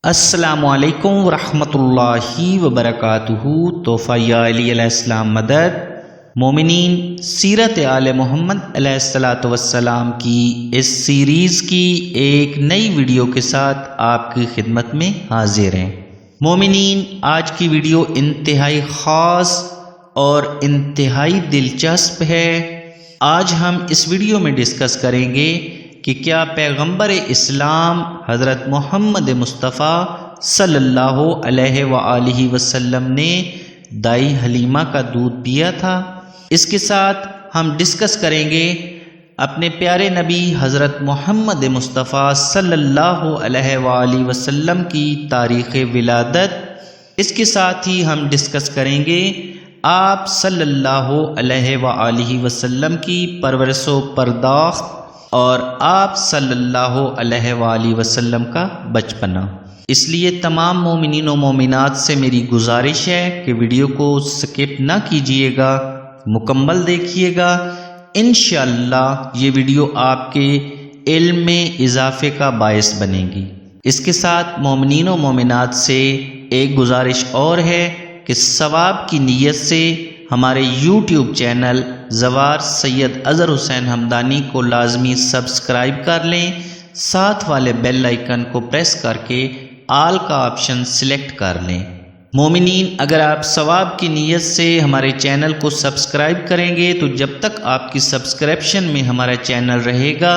السلام علیکم ورحمۃ اللہ وبرکاتہ۔ تحفہ یا علی علیہ السلام مدد مومنین، سیرت آل محمد علیہ الصلاۃ والسلام کی اس سیریز کی ایک نئی ویڈیو کے ساتھ آپ کی خدمت میں حاضر ہیں۔ مومنین، آج کی ویڈیو انتہائی خاص اور انتہائی دلچسپ ہے۔ آج ہم اس ویڈیو میں ڈسکس کریں گے کہ کیا پیغمبر اسلام حضرت محمد مصطفیٰ صلی اللہ علیہ وآلہ وسلم نے دائی حلیمہ کا دودھ پیا تھا؟ اس کے ساتھ ہم ڈسکس کریں گے اپنے پیارے نبی حضرت محمد مصطفیٰ صلی اللہ علیہ وآلہ وسلم کی تاریخ ولادت۔ اس کے ساتھ ہی ہم ڈسکس کریں گے آپ صلی اللہ علیہ وآلہ وسلم کی پرورش و پرداخت اور آپ صلی اللہ علیہ وآلہ وسلم کا بچپنا۔ اس لیے تمام مومنین و مومنات سے میری گزارش ہے کہ ویڈیو کو سکپ نہ کیجیے گا، مکمل دیکھیے گا۔ انشاءاللہ یہ ویڈیو آپ کے علم میں اضافے کا باعث بنے گی۔ اس کے ساتھ مومنین و مومنات سے ایک گزارش اور ہے کہ ثواب کی نیت سے ہمارے یوٹیوب چینل زوار سید اظہر حسین ہمدانی کو لازمی سبسکرائب کر لیں، ساتھ والے بیل آئیکن کو پریس کر کے آل کا آپشن سلیکٹ کر لیں۔ مومنین، اگر آپ ثواب کی نیت سے ہمارے چینل کو سبسکرائب کریں گے تو جب تک آپ کی سبسکرپشن میں ہمارا چینل رہے گا،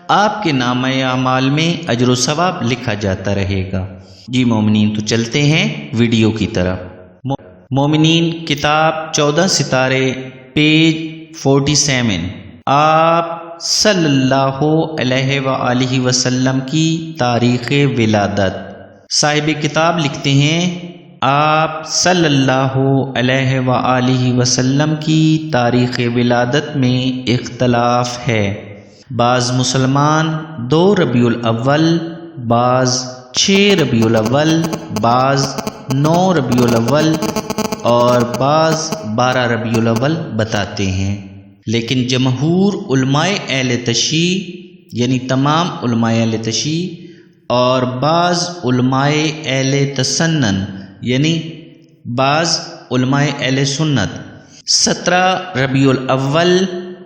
آپ کے نامہ اعمال میں اجر و ثواب لکھا جاتا رہے گا۔ جی مومنین، تو چلتے ہیں ویڈیو کی طرف۔ مومنین، کتاب 14 ستارے پیج 47، آپ صلی اللہ علیہ وآلہ وسلم کی تاریخ ولادت۔ صاحب کتاب لکھتے ہیں، آپ صلی اللہ علیہ وآلہ وسلم کی تاریخ ولادت میں اختلاف ہے۔ بعض مسلمان 2 ربیع الاول، بعض 6 ربیع الاول، بعض 9 ربیع الاول اور بعض 12 ربیع الاول بتاتے ہیں، لیکن جمہور علماء اہل تشیع یعنی تمام علماء اہل تشیع اور بعض علماء اہل تسنن یعنی بعض علماء اہل سنت 17 ربیع الاول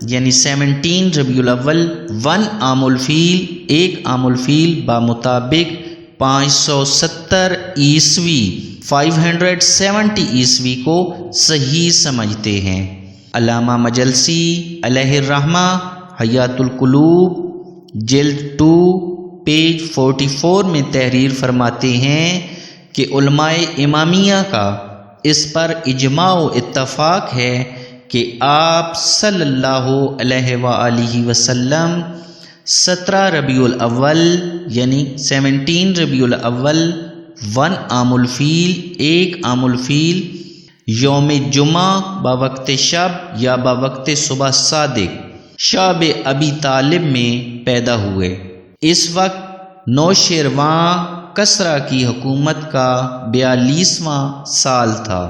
یعنی 17 ربیع الاول 1 عام الفیل 1 عام الفیل بمطابق 570 عیسوی 570 عیسوی کو صحیح سمجھتے ہیں۔ علامہ مجلسی علیہ الرحمہ حیات القلوب جلد 2 پیج 44 میں تحریر فرماتے ہیں کہ علماء امامیہ کا اس پر اجماع و اتفاق ہے کہ آپ صلی اللہ علیہ وآلہ وسلم 17 ربیع الاول یعنی 17 ربیع الاول 1 عام الفیل 1 عام الفیل یوم جمعہ بوقت شب یا بوقت صبح صادق شعب ابی طالب میں پیدا ہوئے۔ اس وقت نوشیروان کسریٰ کی حکومت کا 42واں سال تھا۔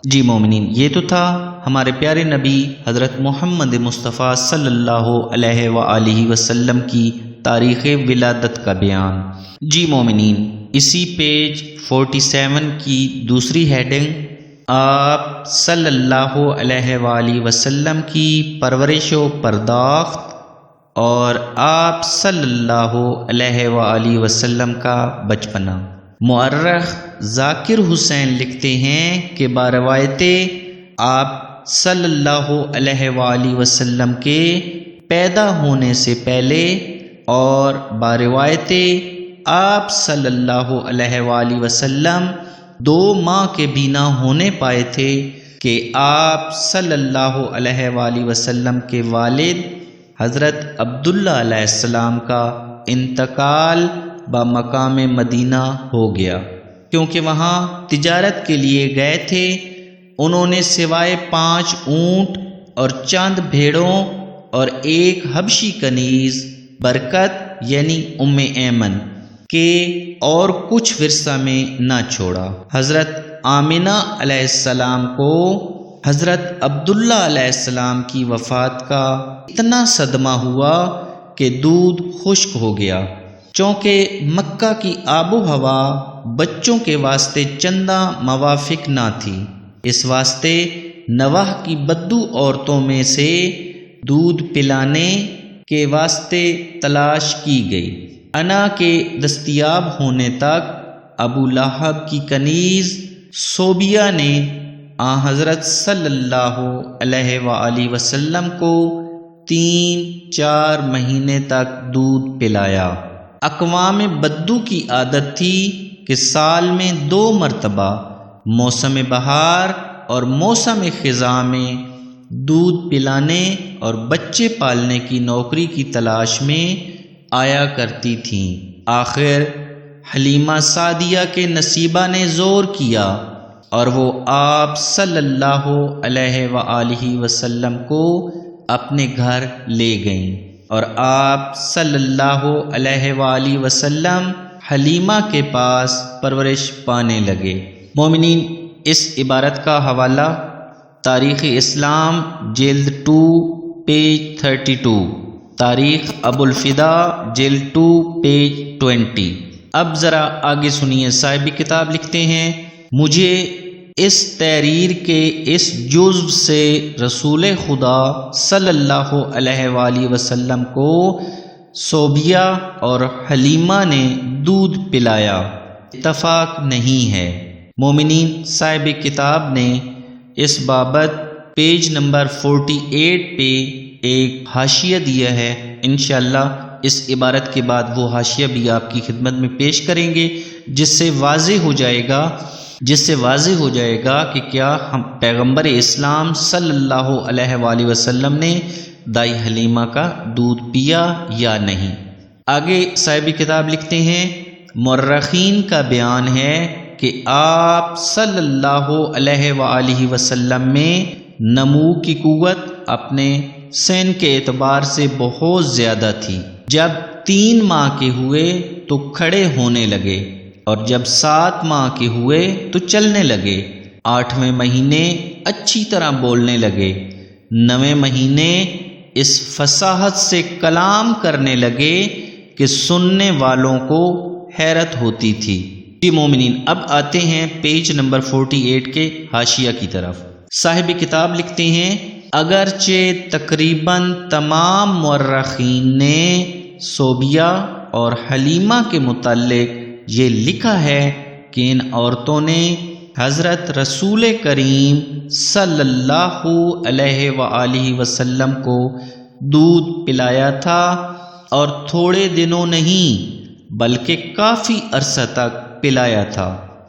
جی مومنین، یہ تو تھا ہمارے پیارے نبی حضرت محمد مصطفیٰ صلی اللہ علیہ وآلہ وسلم کی تاریخ ولادت کا بیان۔ جی مومنین، اسی پیج 47 کی دوسری ہیڈنگ، آپ صلی اللہ علیہ وآلہ وسلم کی پرورش و پرداخت اور آپ صلی اللہ علیہ وآلہ وسلم کا بچپنا۔ مورخ ذاکر حسین لکھتے ہیں کہ باروایت آپ صلی اللہ علیہ وآلہ وسلم کے پیدا ہونے سے پہلے اور باروایت آپ صلی اللہ علیہ وآلہ وسلم 2 ماہ کے بھی نہ ہونے پائے تھے کہ آپ صلی اللہ علیہ وآلہ وسلم کے والد حضرت عبداللہ علیہ السلام کا انتقال بمقام مدینہ ہو گیا، کیونکہ وہاں تجارت کے لیے گئے تھے۔ انہوں نے سوائے 5 اونٹ اور چند بھیڑوں اور 1 حبشی کنیز برکت یعنی ام ایمن کہ اور کچھ ورثہ میں نہ چھوڑا۔ حضرت آمنہ علیہ السلام کو حضرت عبداللہ علیہ السلام کی وفات کا اتنا صدمہ ہوا کہ دودھ خشک ہو گیا۔ چونکہ مکہ کی آب و ہوا بچوں کے واسطے چندہ موافق نہ تھی، اس واسطے نواح کی بدو عورتوں میں سے دودھ پلانے کے واسطے تلاش کی گئی۔ انا کے دستیاب ہونے تک ابو لہب کی کنیز صوبیہ نے حضرت صلی اللہ علیہ وآلہ وسلم کو 3-4 مہینے تک دودھ پلایا۔ اقوام بدو کی عادت تھی کہ سال میں 2 مرتبہ موسم بہار اور موسم خزاں میں دودھ پلانے اور بچے پالنے کی نوکری کی تلاش میں آیا کرتی تھیں۔ آخر حلیمہ سعدیہ کے نصیبہ نے زور کیا اور وہ آپ صلی اللہ علیہ وآلہ وسلم کو اپنے گھر لے گئیں، اور آپ صلی اللہ علیہ وآلہ وسلم حلیمہ کے پاس پرورش پانے لگے۔ مومنین، اس عبارت کا حوالہ تاریخ اسلام جلد 2 پیج 32، تاریخ ابو الفدا جلد 2 پیج 20۔ اب ذرا آگے سنیے، صاحب کتاب لکھتے ہیں، مجھے اس تحریر کے اس جزو سے رسول خدا صلی اللہ علیہ وآلہ وسلم کو صوبیہ اور حلیمہ نے دودھ پلایا اتفاق نہیں ہے۔ مومنین، صاحب کتاب نے اس بابت پیج نمبر 48 پہ ایک حاشیہ دیا ہے۔ انشاءاللہ اس عبارت کے بعد وہ حاشیہ بھی آپ کی خدمت میں پیش کریں گے، جس سے واضح ہو جائے گا کہ کیا ہم پیغمبر اسلام صلی اللہ علیہ وآلہ وسلم نے دائی حلیمہ کا دودھ پیا یا نہیں۔ آگے صاحب کتاب لکھتے ہیں، مورخین کا بیان ہے کہ آپ صلی اللہ علیہ وآلہ وسلم میں نمو کی قوت اپنے سن کے اعتبار سے بہت زیادہ تھی۔ جب 3 ماہ کے ہوئے تو کھڑے ہونے لگے، اور جب 7 ماہ کے ہوئے تو چلنے لگے۔ 8ویں مہینے اچھی طرح بولنے لگے۔ 9ویں مہینے اس فصاحت سے کلام کرنے لگے کہ سننے والوں کو حیرت ہوتی تھی۔ جی مومنین، اب آتے ہیں پیج نمبر 48 کے حاشیہ کی طرف۔ صاحب کتاب لکھتے ہیں، اگرچہ تقریباً تمام مورخین نے صوبیہ اور حلیمہ کے متعلق یہ لکھا ہے کہ ان عورتوں نے حضرت رسول کریم صلی اللہ علیہ وآلہ وسلم کو دودھ پلایا تھا، اور تھوڑے دنوں نہیں بلکہ کافی عرصہ تک پلایا تھا۔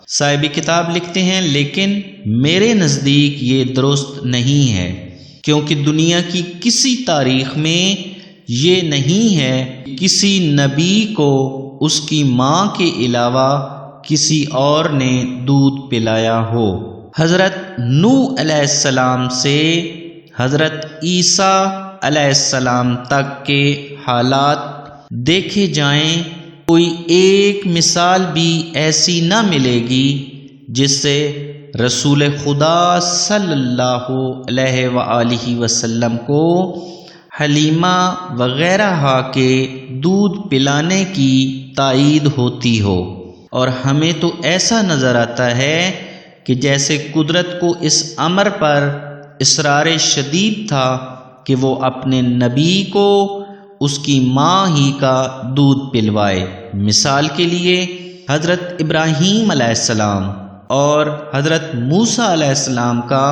صاحب کتاب لکھتے ہیں، لیکن میرے نزدیک یہ درست نہیں ہے، کیونکہ دنیا کی کسی تاریخ میں یہ نہیں ہے کہ کسی نبی کو اس کی ماں کے علاوہ کسی اور نے دودھ پلایا ہو۔ حضرت نوح علیہ السلام سے حضرت عیسیٰ علیہ السلام تک کے حالات دیکھے جائیں، کوئی ایک مثال بھی ایسی نہ ملے گی جس سے رسول خدا صلی اللہ علیہ وآلہ وسلم کو حلیمہ وغیرہ کے دودھ پلانے کی تائید ہوتی ہو۔ اور ہمیں تو ایسا نظر آتا ہے کہ جیسے قدرت کو اس امر پر اصرار شدید تھا کہ وہ اپنے نبی کو اس کی ماں ہی کا دودھ پلوائے۔ مثال کے لیے حضرت ابراہیم علیہ السلام اور حضرت موسیٰ علیہ السلام کا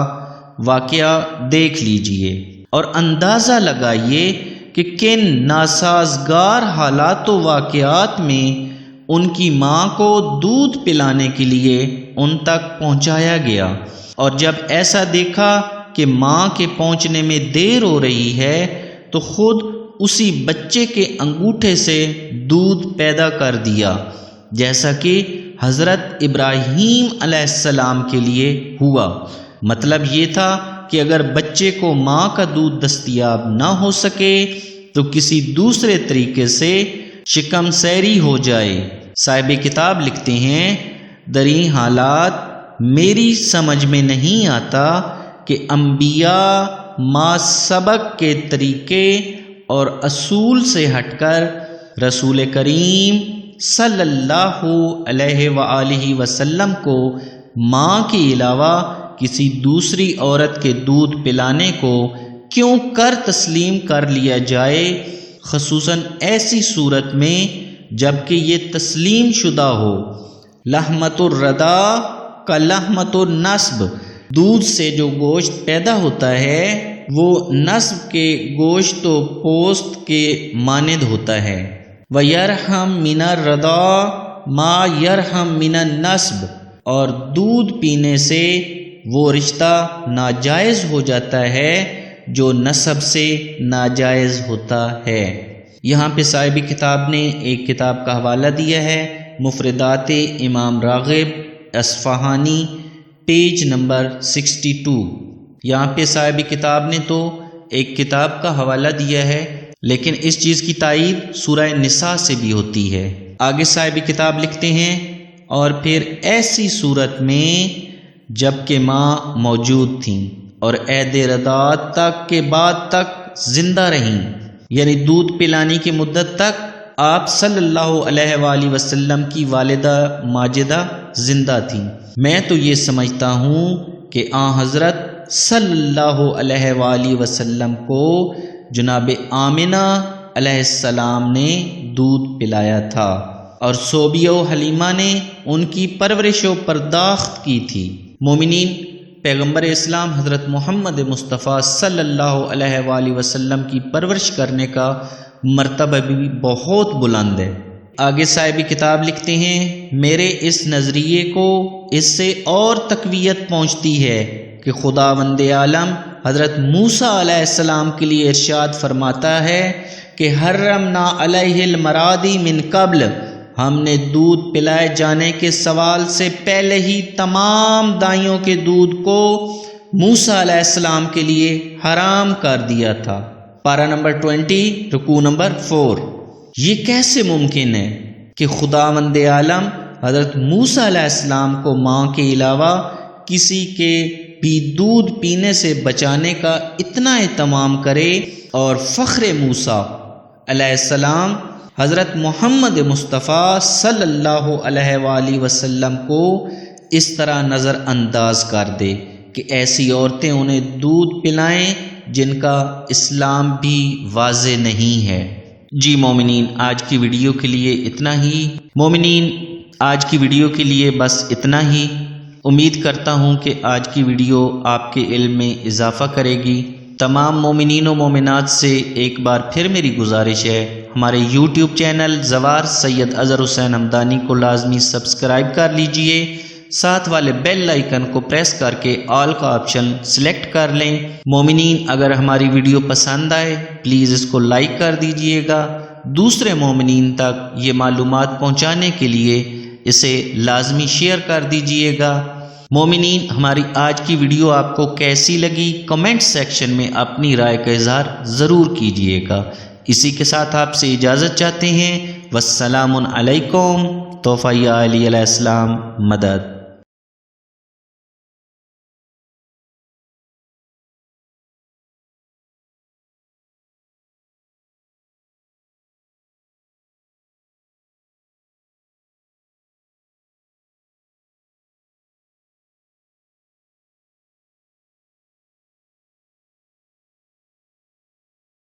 واقعہ دیکھ لیجئے اور اندازہ لگائیے کہ کن ناسازگار حالات و واقعات میں ان کی ماں کو دودھ پلانے کے لیے ان تک پہنچایا گیا، اور جب ایسا دیکھا کہ ماں کے پہنچنے میں دیر ہو رہی ہے تو خود اسی بچے کے انگوٹھے سے دودھ پیدا کر دیا، جیسا کہ حضرت ابراہیم علیہ السلام کے لیے ہوا۔ مطلب یہ تھا کہ اگر بچے کو ماں کا دودھ دستیاب نہ ہو سکے تو کسی دوسرے طریقے سے شکم سیری ہو جائے۔ صاحب کتاب لکھتے ہیں، دریں حالات میری سمجھ میں نہیں آتا کہ انبیاء ما سبق کے طریقے اور اصول سے ہٹ کر رسول کریم صلی اللہ علیہ وآلہ وسلم کو ماں کے علاوہ کسی دوسری عورت کے دودھ پلانے کو کیوں کر تسلیم کر لیا جائے، خصوصاً ایسی صورت میں جب کہ یہ تسلیم شدہ ہو۔ لحمۃ الرضا کا لحمۃ النسب، دودھ سے جو گوشت پیدا ہوتا ہے وہ نسب کے گوشت و پوست کے مانند ہوتا ہے۔ وَيَرْحَمْ مِنَ الرَّضَاعِ مَا يَرْحَمْ مِنَ النَّسْبِ، اور دودھ پینے سے وہ رشتہ ناجائز ہو جاتا ہے جو نسب سے ناجائز ہوتا ہے۔ یہاں پہ صاحب کتاب نے ایک کتاب کا حوالہ دیا ہے، مفردات امام راغب اصفہانی، پیج نمبر 62۔ یہاں پہ صاحب کتاب نے تو ایک کتاب کا حوالہ دیا ہے، لیکن اس چیز کی تائید سورہ نساء سے بھی ہوتی ہے۔ آگے صاحب کتاب لکھتے ہیں، اور پھر ایسی صورت میں جب کہ ماں موجود تھیں اور عہد رضاعت تک کے بعد تک زندہ رہیں، یعنی دودھ پلانے کی مدت تک آپ صلی اللہ علیہ وآلہ وسلم کی والدہ ماجدہ زندہ تھیں، میں تو یہ سمجھتا ہوں کہ حضرت صلی اللہ علیہ وآلہ وسلم کو جناب آمنہ علیہ السلام نے دودھ پلایا تھا، اور صوبیہ و حلیمہ نے ان کی پرورش و پرداخت کی تھی۔ مومنین، پیغمبر اسلام حضرت محمد مصطفیٰ صلی اللہ علیہ وآلہ وسلم کی پرورش کرنے کا مرتبہ بھی بہت بلند ہے۔ آگے صاحب کتاب لکھتے ہیں، میرے اس نظریے کو اس سے اور تقویت پہنچتی ہے کہ خداوند عالم حضرت موسیٰ علیہ السلام کے لیے ارشاد فرماتا ہے کہ حرمنا علیہ المرادی من قبل، ہم نے دودھ پلائے جانے کے سوال سے پہلے ہی تمام دائیوں کے دودھ کو موسیٰ علیہ السلام کے لیے حرام کر دیا تھا۔ پارہ نمبر 20، رکوع نمبر 4۔ یہ کیسے ممکن ہے کہ خداوند عالم حضرت موسیٰ علیہ السلام کو ماں کے علاوہ کسی کے بھی دودھ پینے سے بچانے کا اتنا اہتمام کرے، اور فخر موسیٰ علیہ السلام حضرت محمد مصطفیٰ صلی اللہ علیہ وآلہ وسلم کو اس طرح نظر انداز کر دے کہ ایسی عورتیں انہیں دودھ پلائیں جن کا اسلام بھی واضح نہیں ہے۔ جی مومنین، آج کی ویڈیو کے لیے اتنا ہی۔ مومنین، آج کی ویڈیو کے لیے بس اتنا ہی۔ امید کرتا ہوں کہ آج کی ویڈیو آپ کے علم میں اضافہ کرے گی۔ تمام مومنین و مومنات سے ایک بار پھر میری گزارش ہے، ہمارے یوٹیوب چینل زوار سید اظہر حسین ہمدانی کو لازمی سبسکرائب کر لیجئے، ساتھ والے بیل آئیکن کو پریس کر کے آل کا آپشن سلیکٹ کر لیں۔ مومنین، اگر ہماری ویڈیو پسند آئے پلیز اس کو لائک کر دیجئے گا، دوسرے مومنین تک یہ معلومات پہنچانے کے لیے اسے لازمی شیئر کر دیجئے گا۔ مومنین، ہماری آج کی ویڈیو آپ کو کیسی لگی کمنٹ سیکشن میں اپنی رائے کا اظہار ضرور کیجئے گا۔ اسی کے ساتھ آپ سے اجازت چاہتے ہیں، والسلام علیکم۔ توفیع علی علیہ السلام مدد۔